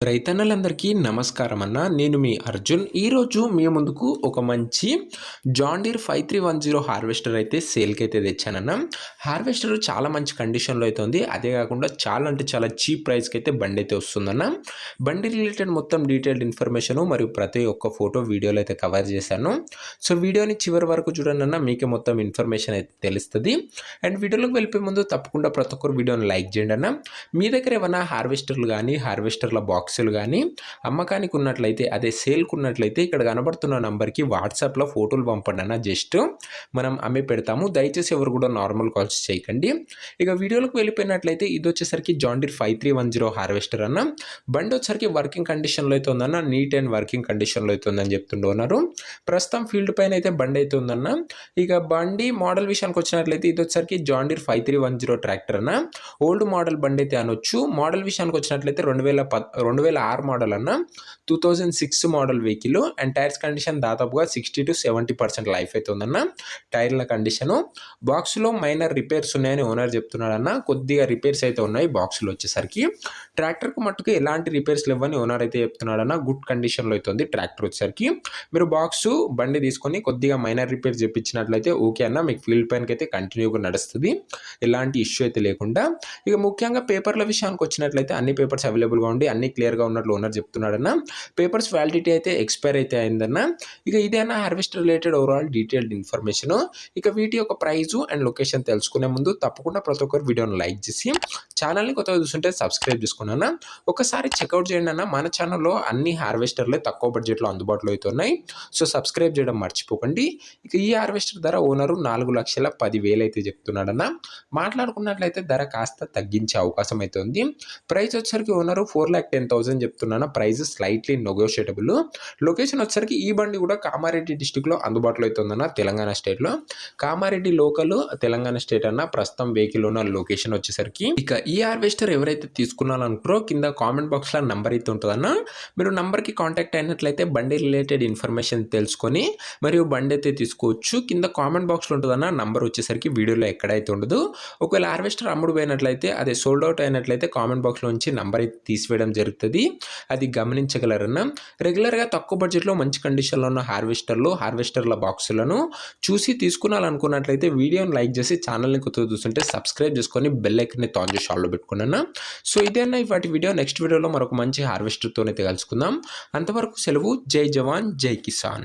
రైతన్నలందరికీ నమస్కారం అన్న. నేను మీ అర్జున్. ఈరోజు మీ ముందుకు ఒక మంచి జాన్ డీర్ 5310 హార్వెస్టర్ అయితే సేల్కి అయితే తెచ్చానన్న. హార్వెస్టర్ చాలా మంచి కండిషన్లో అయితే ఉంది. అదే కాకుండా చాలా అంటే చాలా చీప్ ప్రైస్కి అయితే బండి అయితే వస్తుందన్న. బండి రిలేటెడ్ మొత్తం డీటెయిల్డ్ ఇన్ఫర్మేషన్ మరియు ప్రతి ఒక్క ఫోటో వీడియోలో అయితే కవర్ చేశాను. సో వీడియోని చివరి వరకు చూడండి అన్న, మీకే మొత్తం ఇన్ఫర్మేషన్ అయితే తెలుస్తుంది. అండ్ వీడియోలోకి వెళ్ళిపోయే ముందు తప్పకుండా ప్రతి ఒక్కరు వీడియోని లైక్ చేయండి అన్న. మీ దగ్గర ఏమైనా హార్వెస్టర్లు కానీ హార్వెస్టర్ల బాక్సులు కానీ అమ్మకానికి ఉన్నట్లయితే, అదే సేల్కి ఉన్నట్లయితే ఇక్కడ కనబడుతున్న నంబర్కి వాట్సాప్లో ఫోటోలు పంపండి అన్న. జస్ట్ మనం అమ్మి పెడతాము. దయచేసి ఎవరు కూడా నార్మల్ కాల్స్ చేయకండి. ఇక వీడియోలోకి వెళ్ళిపోయినట్లయితే ఇది వచ్చేసరికి జాన్ డీర్ 5310 హార్వెస్టర్ అన్న. బండి వచ్చేసరికి వర్కింగ్ కండిషన్లో అయితే ఉందన్న. నీట్ అండ్ వర్కింగ్ కండిషన్లో అయితే ఉందని చెప్తుండన్నారు. ప్రస్తుతం ఫీల్డ్ పైన అయితే బండి అయితే ఉందన్న. ఇక బండి మోడల్ విషయానికి వచ్చినట్లయితే ఇది వచ్చేసరికి జాన్ డీర్ 5310 ట్రాక్టర్ అన్న. ఓల్డ్ మోడల్ బండి అయితే అనొచ్చు. మోడల్ విషయానికి వచ్చినట్లయితే 2006 మోడల్ అన్న. 2006 model vehicle. And tyres condition దాదాపుగా 60 to 70% లైఫ్ అయితే ఉందన్న. టైర్ల కండిషను. బాక్స్లో మైనర్ రిపేర్స్ ఉన్నాయని ఓనర్ చెప్తున్నాడన్న. కొద్దిగా రిపేర్స్ అయితే ఉన్నాయి బాక్స్లో వచ్చేసరికి. ట్రాక్టర్కు మట్టుకు ఎలాంటి రిపేర్స్ లేవని ఓనర్ అయితే చెప్తున్నాడన్న. గుడ్ కండిషన్లో అయితే ఉంది ట్రాక్టర్ వచ్చేసరికి. మీరు బాక్స్ బండి తీసుకొని కొద్దిగా మైనర్ రిపేర్స్ చెప్పించినట్లయితే ఓకే అన్న, మీకు ఫీల్డ్ పైనకి అయితే కంటిన్యూగా నడుస్తుంది, ఎలాంటి ఇష్యూ అయితే లేకుండా. ఇక ముఖ్యంగా పేపర్ల విషయానికి వచ్చినట్లయితే అన్ని పేపర్స్ అవైలబుల్గా ఉండి అన్ని క్లియర్గా ఉన్నట్లు ఓనర్ చెప్తున్నాడన్న. పేపర్స్ వ్యాలిడిటీ అయితే ఎక్స్పైర్ అయితే అయిందన్న. ఇక ఇదే అన్న harvester related overall detailed information. ఇక వీటి యొక్క ప్రైజు అండ్ లొకేషన్ తెలుసుకునే ముందు తప్పకుండా ప్రతి ఒక్కరు వీడియోని లైక్ చేసి ఛానల్ని కొత్తగా చూస్తుంటే సబ్స్క్రైబ్ చేసుకున్నాను. ఒకసారి చెక్అవుట్ చేయండి అన్న. మన ఛానల్లో అన్ని హార్వెస్టర్లే తక్కువ బడ్జెట్లో అందుబాటులో అయితే ఉన్నాయి. సో సబ్స్క్రైబ్ చేయడం మర్చిపోకండి. ఇక ఈ హార్వెస్టర్ ధర ఓనరు 4,10,000 అయితే చెప్తున్నాడన్న. మాట్లాడుకున్నట్లయితే ధర కాస్త తగ్గించే అవకాశం అయితే ఉంది. ప్రైస్ వచ్చేసరికి ఓనరు 4,10,000 చెప్తున్నాను. Price slightly negotiable. లొకేషన్ వచ్చేసరికి ఈ బండి కూడా కామారెడ్డి డిస్టిక్లో అందుబాటులో అయితే ఉందన్న, తెలంగాణ స్టేట్లో. కామారెడ్డి లోకల్, తెలంగాణ స్టేట్ అన్న. ప్రస్తుతం వెహికల్ ఉన్న లొకేషన్ వచ్చేసరికి. ఇక ఈ హార్వెస్టర్ ఎవరైతే తీసుకున్నారనుకుంటారో కింద కామెంట్ బాక్స్లో నంబర్ అయితే ఉంటుందన్న. మీరు నంబర్కి కాంటాక్ట్ అయినట్లయితే బండి రిలేటెడ్ ఇన్ఫర్మేషన్ తెలుసుకొని మరియు బండి అయితే తీసుకోవచ్చు. కింద కామెంట్ బాక్స్లో ఉంటుందన్న. నంబర్ వచ్చేసరికి వీడియోలో ఎక్కడైతే ఉండదు. ఒకవేళ హార్వెస్టర్ అమ్ముడు పోయినట్లయితే, అదే సోల్డ్ అవుట్ అయినట్లయితే కామెంట్ బాక్స్లో నుంచి నంబర్ అయితే తీసివేయడం జరుగుతుంది. అది గమనించగలరన్న. రెగ్యులర్గా తక్కువ బడ్జెట్లో మంచి కండిషన్లో ఉన్న హార్వెస్టర్ల బాక్సులను చూసి తీసుకున్నారనుకున్నట్లయితే వీడియోని లైక్ చేసి ఛానల్ని కొత్తగా చూస్తుంటే సబ్స్క్రైబ్ చేసుకొని బెల్ ఐకాన్ని ఆన్ చేసి ఆల్లో పెట్టుకున్నాను. సో ఇదేనా ఇవాటి వీడియో. నెక్స్ట్ వీడియోలో మరొక మంచి హార్వెస్టర్తో అయితే కలుసుకుందాం. అంతవరకు సెలవు. జై జవాన్ జై కిసాన్.